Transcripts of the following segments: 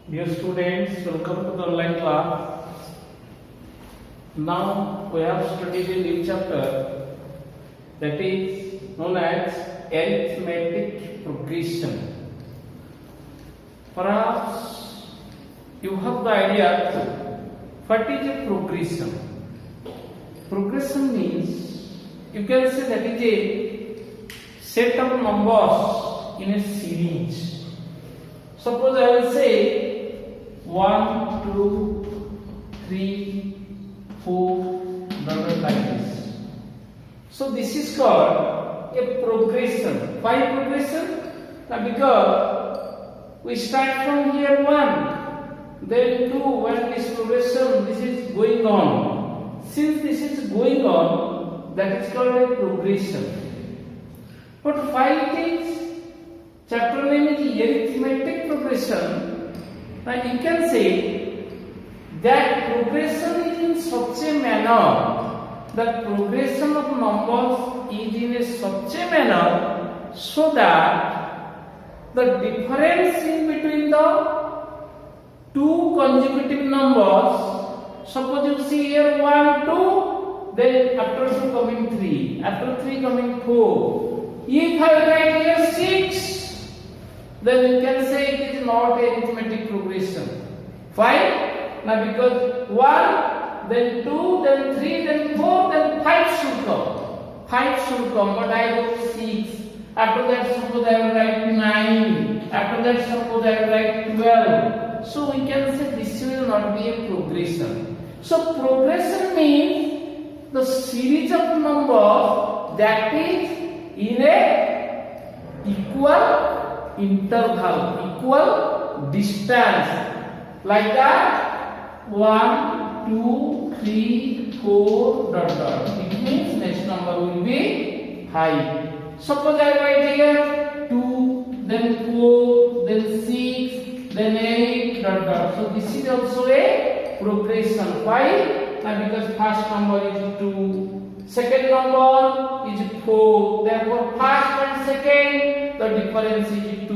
Dear students, welcome to the online class. Now we have studied a new chapter that is known as arithmetic progression. Perhaps you have the idea what is a progression. Progression means you can say that is a set of numbers in a series. Suppose I will say 1, 2, 3, 4, like this. So this is called a progression. Why progression? Because we start from here 1, then 2, when this progression, this is going on. Since this is going on, that is called a progression. But why it is? Chapter name is arithmetic progression. Now you can say that progression is in such a manner, that progression of numbers is in a such a manner so that the difference in between the two consecutive numbers, suppose you see here 1, 2, then after 2 coming 3, after 3 coming 4. If I write here 6, then you can say it is not arithmetic progression. Why? Now because 1, then 2, then 3, then 4, then 5 should come. 5 should come, but I wrote 6. After that, suppose I will write 9. After that, suppose I will write 12. So we can say this will not be a progression. So progression means the series of numbers that is in a equal interval, equal distance, like that 1, 2, 3, 4, It means next number will be high. Suppose I write here 2, then 4, then 6, then 8, So this is also a progression. Why? Because first number is 2, second number is 4. Therefore, first and second, the difference is 2.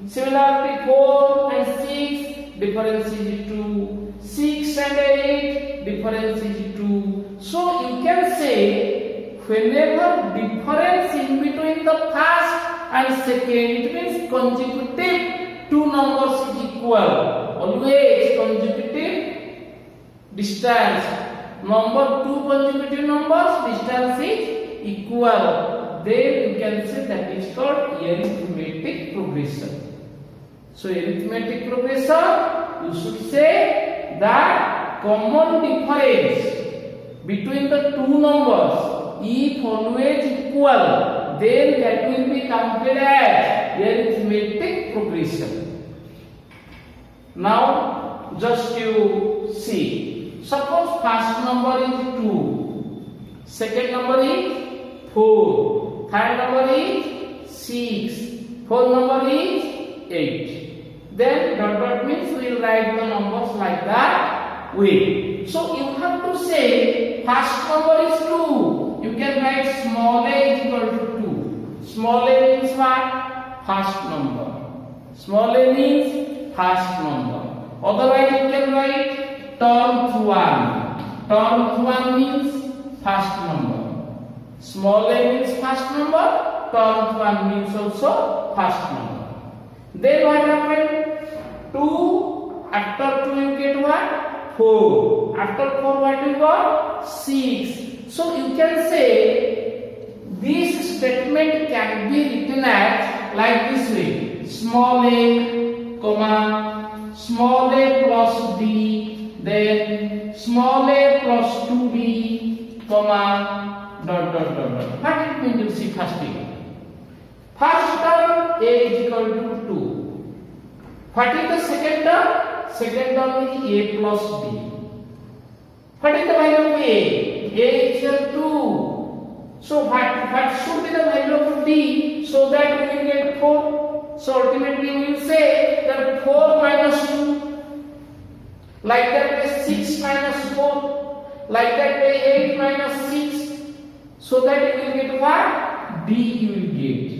Similarly, 4 and 6, difference is 2. 6 and 8, difference is 2. So you can say whenever difference in between the first and second, it means consecutive two numbers is equal. Always consecutive distance. Number two consecutive numbers, distance is equal. Then you can say that is called arithmetic progression. So arithmetic progression, you should say that common difference between the two numbers, if always equal, then that will be counted as arithmetic progression. Now just you see, suppose first number is 2, second number is 4, third number is 6, fourth number is 8. Then dot means we will write the numbers like that way. So you have to say first number is 2. You can write small a is equal to 2. Small a means what? First number. Small a means first number. Otherwise you can write term 1. Term 1 means first number. Small a means first number. Term 1 means also first number. Then what happened? 2, after 2 you get what? 4. After 4 what you got? 6. So you can say this statement can be written as like this way: small a, comma, small a plus b, then small a plus 2b, comma, What it means you see first thing. First term a is equal to 2. What is the second term? Second term is a plus b. What is the value of a? A is equal to 2. So what should be the value of b so that we will get 4? So ultimately we will say that 4 minus 2. Like that way 6 minus 4. Like that way 8 minus 6. So that you will get what? B you will get.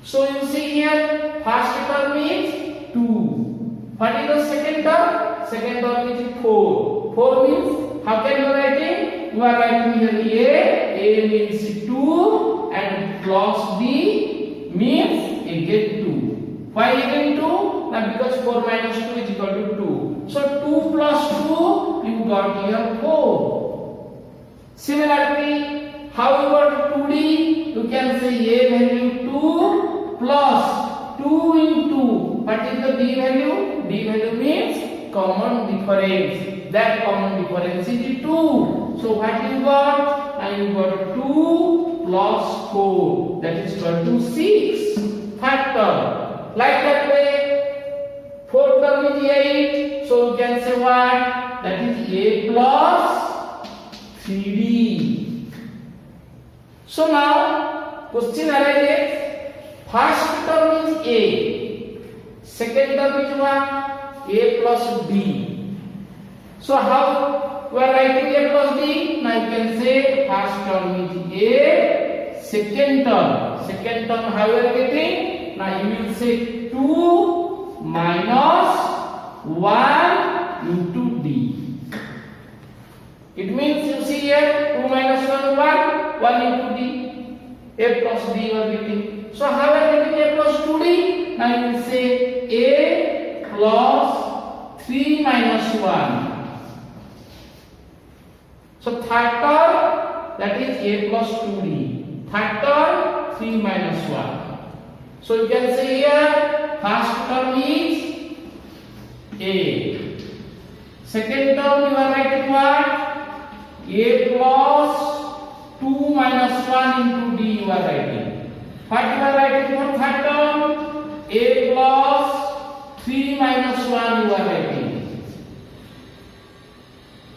So you see here first term is 2. What is the second term? Second term is 4. 4 means, how can you write it? You are writing here A means 2 and plus B means again 2. Why again 2? Now because 4 minus 2 is equal to 2. So 2 plus 2, you got here 4. Similarly, how you got 2D? You can say A value 2 plus 2 into, what is the B value? B value means common difference. That common difference is 2. So what you got? Now you got 2 plus 4. That is equal to 6. Third term. Like that way. Fourth term is 8. So you can say what? That is A plus 3D. So now question arises. First term is A. Second term is what? A plus B. So how we are writing A plus B? Now you can say first term is A. Second term. Second term how you are getting? Now you will say 2 minus 1 into D. It means you see here 2 minus 1 1 into D. A plus D you are getting. So how are you getting A plus 2D? Now you will say A plus 3 minus 1. So third term, that is A plus 2D. Third term 3 minus 1. So you can say here first term is A. Second term you are writing what? A plus 2 minus 1 into D you are writing. What you are writing for third term? A plus 3 minus 1 you are writing.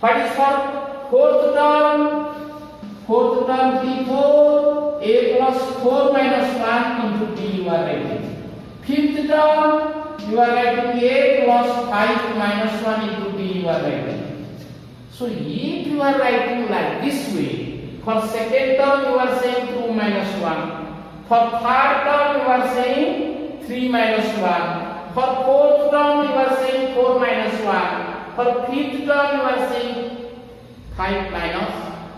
What is for fourth term? Fourth term D4. A plus 4 minus 1 into D you are writing. Fifth term you are writing A plus 5 minus 1 into D you are writing. So if you are writing like this way, for second term you are saying 2 minus 1. For third term you are saying 3 minus 1. For fourth term you are saying 4 minus 1. For fifth term you are saying 5 minus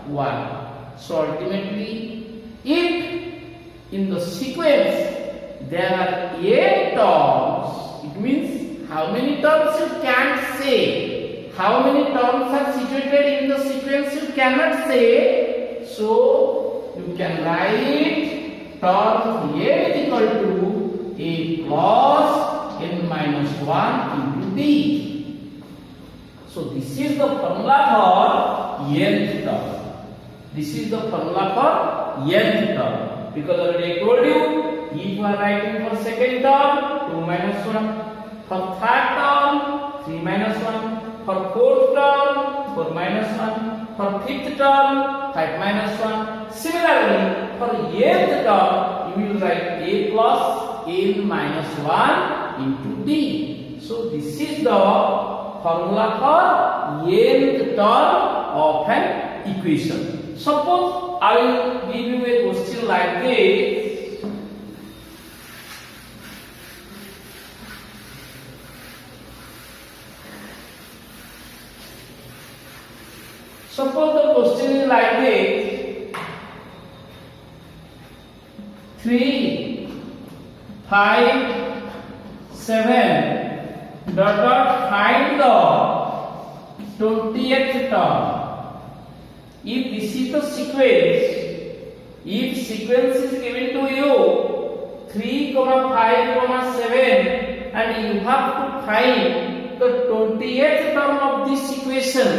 1. So ultimately, if in the sequence there are 8 terms, it means how many terms you can say. How many terms are situated in the sequence you cannot say. So you can write term A is equal to A plus n minus 1 into D. So this is the formula for nth term. This is the formula for nth term. Because already I told you, if you are writing for second term 2 minus 1, for third term 3 minus 1, for fourth term 4 minus 1, for fifth term 5 minus 1. Similarly, for nth term, you will write A plus n minus 1 into D. So this is the formula for nth term of an equation. Suppose I will give you a question like this. Suppose the question is like this. 3, 5, 7, find the 20th term. If this is the sequence, if sequence is given to you 3, 5, 7 and you have to find the 20th term of this equation,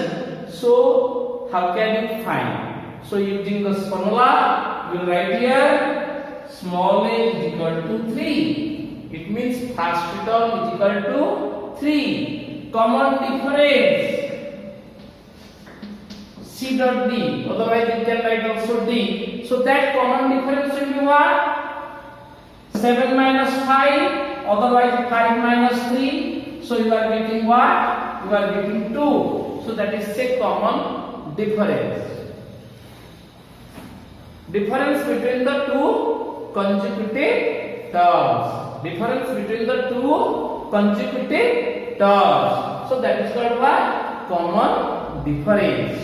so how can you find? So using this formula, you will write here small a is equal to 3. It means first term is equal to 3. Common difference C dot D, otherwise you can write also D. So that common difference will be what? 7 minus 5, otherwise 5 minus 3. So you are getting what? You are getting 2. So that is a common difference. Difference between the two consecutive terms. Difference between the two consecutive terms. So that is called what? Common difference.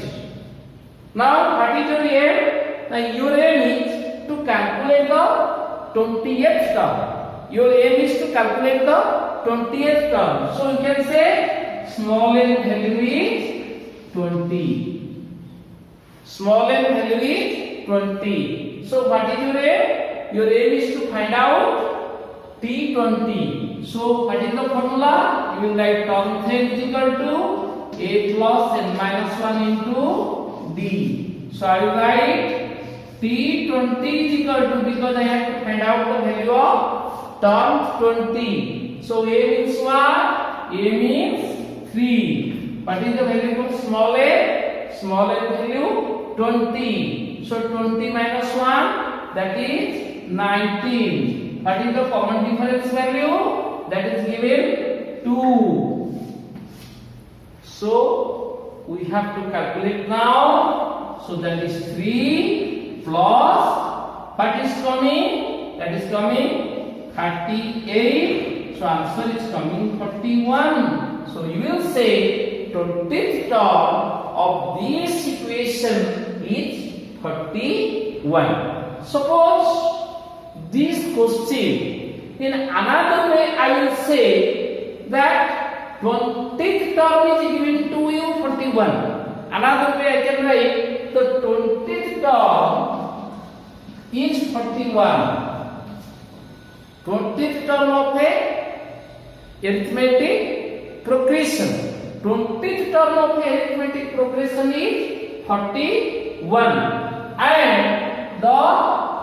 Now what is your aim? Now your aim is to calculate the 20th term. Your aim is to calculate the 20th term. So you can say small n value is 20. Small n value is 20. So what is your aim? Your aim is to find out T20. So what is the formula? You will write term 10 is equal to a plus n minus 1 into d. So I will write T20 is equal to, because I have to find out the value of term 20. So a means what? A means 3. What is the value for small a? Small a value 20. So 20 minus 1, that is 19. What is the common difference value? That is given 2. So we have to calculate now. So that is 3 plus what is coming? That is coming 38. So answer is coming 41. So you will say 20th term of this equation is 31. Suppose this question, in another way I will say that 20th term is given to you 41. Another way I can write the 20th term is 41. 20th term of a arithmetic progression. 20th term of a arithmetic progression is 41. And the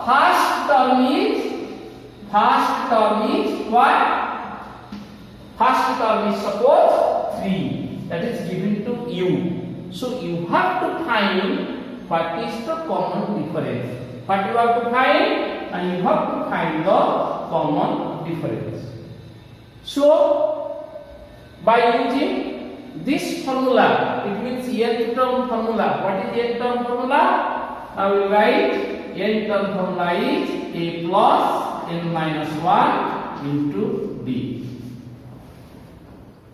first term is what? First term is suppose 3. That is given to you. So you have to find what is the common difference. What you have to find? And you have to find the common difference. So by using this formula, it means nth term formula. What is nth term formula? I will write nth term formula is a plus n minus 1 into d.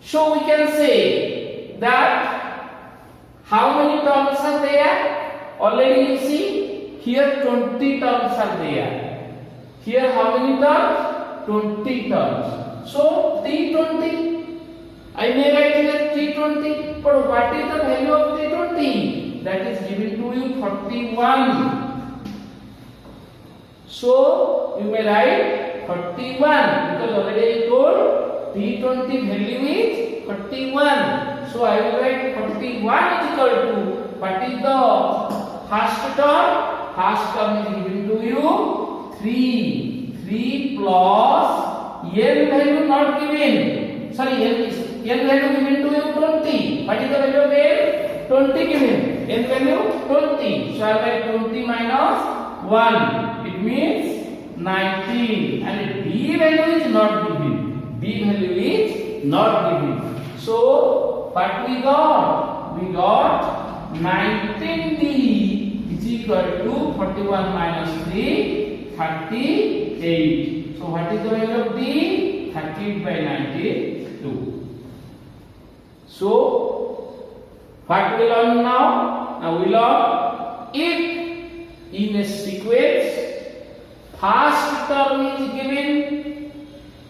So we can say that how many terms are there? Already you see here 20 terms are there. Here how many terms? 20 terms. So T20. I may write here T20. But what is the value of T20? That is given to you 31. So you may write 31 because already I told T20 value is 31. So I will write 41 is equal to, what is the first term? First term is given to you 3. 3 plus n value not given. Sorry, n value given to you 20. What is the value of n? 20 given. N value 20. So I will write 20 minus 1. It means 19. And b value is not given. B value is not given. So what we got? We got 19d is equal to 41 minus 3, 38. So what is the value of d? 38 by 92. So what we learn now? Now we learn if in a sequence first term is given,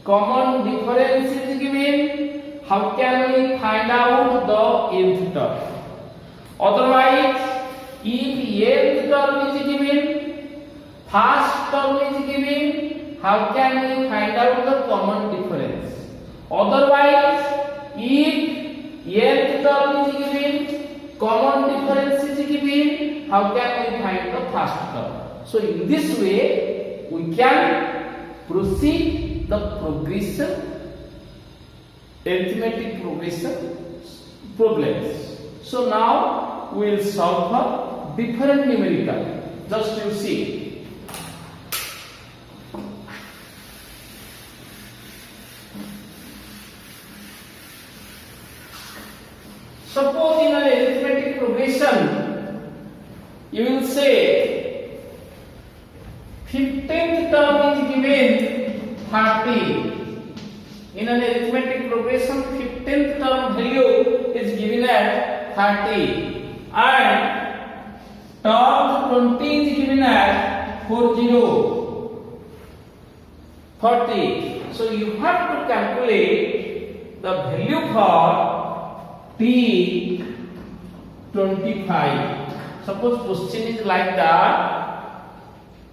common difference is given, how can we find out the nth term? Otherwise, if nth term is given, first term is given, how can we find out the common difference? Otherwise, if nth term is given, common difference is given, how can we find the first term? So in this way, we can proceed the progression, arithmetic progression problems. So now we will solve for different numerical. Just you see. Suppose in an arithmetic progression, you will say 15th term is given 30. In an arithmetic progression, 15th term value is given at 30 and term 20 is given at 40. So you have to calculate the value for t 25. Suppose question is like that.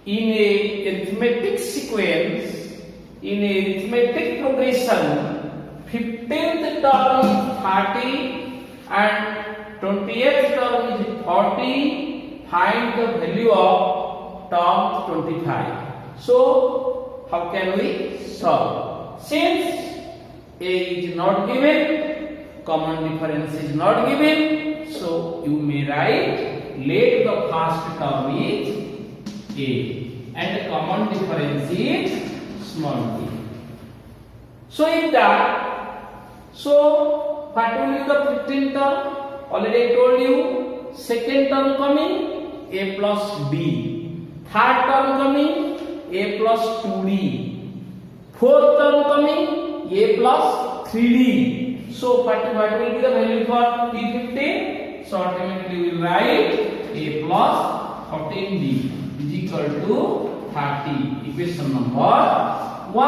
In a arithmetic sequence, in a arithmetic progression, 15th term is 30 and 20th term is 40. Find the value of term 25. So how can we solve? Since a is not given, common difference is not given, so you may write let the first term is a and the common difference is small t. So in that, so what will be the 15th term? Already I told you. Second term coming a plus b. Third term coming a plus 2d. Fourth term coming a plus 3d. So what will be the value for t15? So automatically we will write a plus 14d is equal to 30. Equation number 1.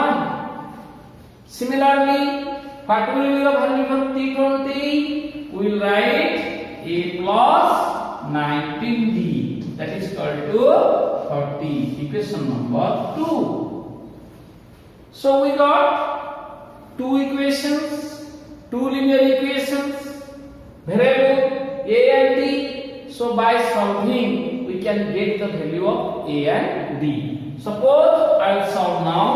Similarly, what will be the value for t20? We will write a plus 19d, that is equal to 40. Equation number 2. So we got two equations, two linear equations, variable a and d. So by solving we can get the value of a and d. Suppose I will solve now.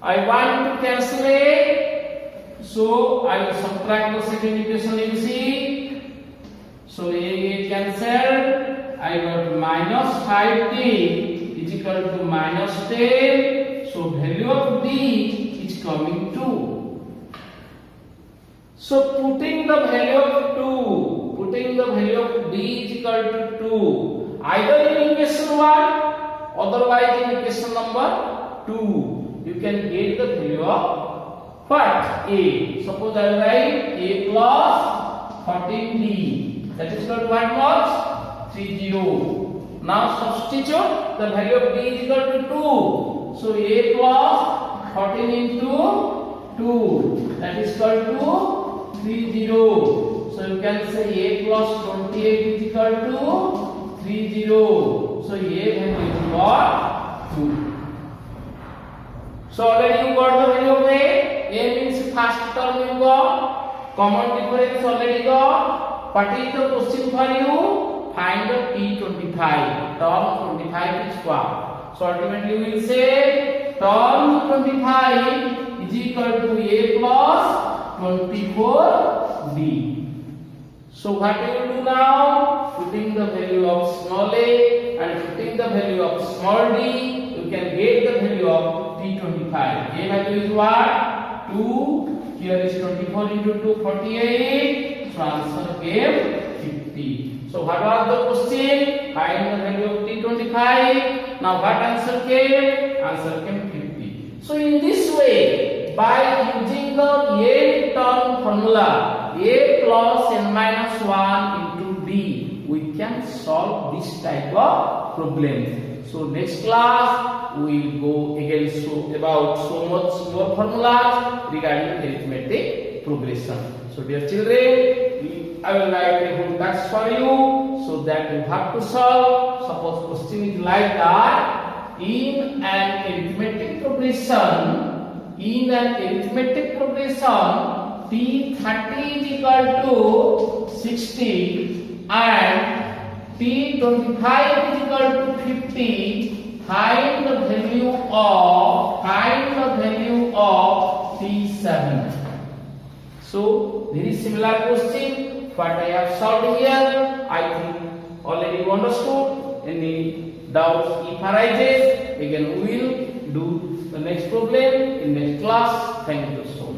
I want to cancel a, so I will subtract the second equation. You see, so a cancelled. I got minus 5d is equal to minus 10. So value of d is coming 2. So putting the value of d is equal to 2 either in equation 1, otherwise in equation number 2, you can get the value of what? A. Suppose I write a plus 14d, that is equal to what much? 30. Now substitute the value of d is equal to 2. So a plus 14 into 2, that is equal to 30. So you can say a plus 28 is equal to 30. So a value is what? 2. So already you got the value of a means first term you got, common difference already got. What is the question for you? Find the t25. Term 25 is what? So ultimately we will say term 25 is equal to a plus 24d. So what we will do now? Putting the value of small a and putting the value of small d, you can get the value of t25. A value is what? 2. Here is 24 into 2, 48. So answer came 50. So what was the question? Find the value of t25. Now what answer came? Answer came 50. So in this way, by using the n term formula, a plus n minus 1 into d, we can solve this type of problem. So next class we will go again about so much more formulas regarding arithmetic progression. So dear children, I will write a home task for you so that you have to solve. Suppose question is like that: in an arithmetic progression, t30 is equal to 60 and t25 is equal to 50. Find the value of t7. So very similar question what I have solved here. I think already you understood. Any doubts if arises, again we will do the next problem in next class. Thank you so much.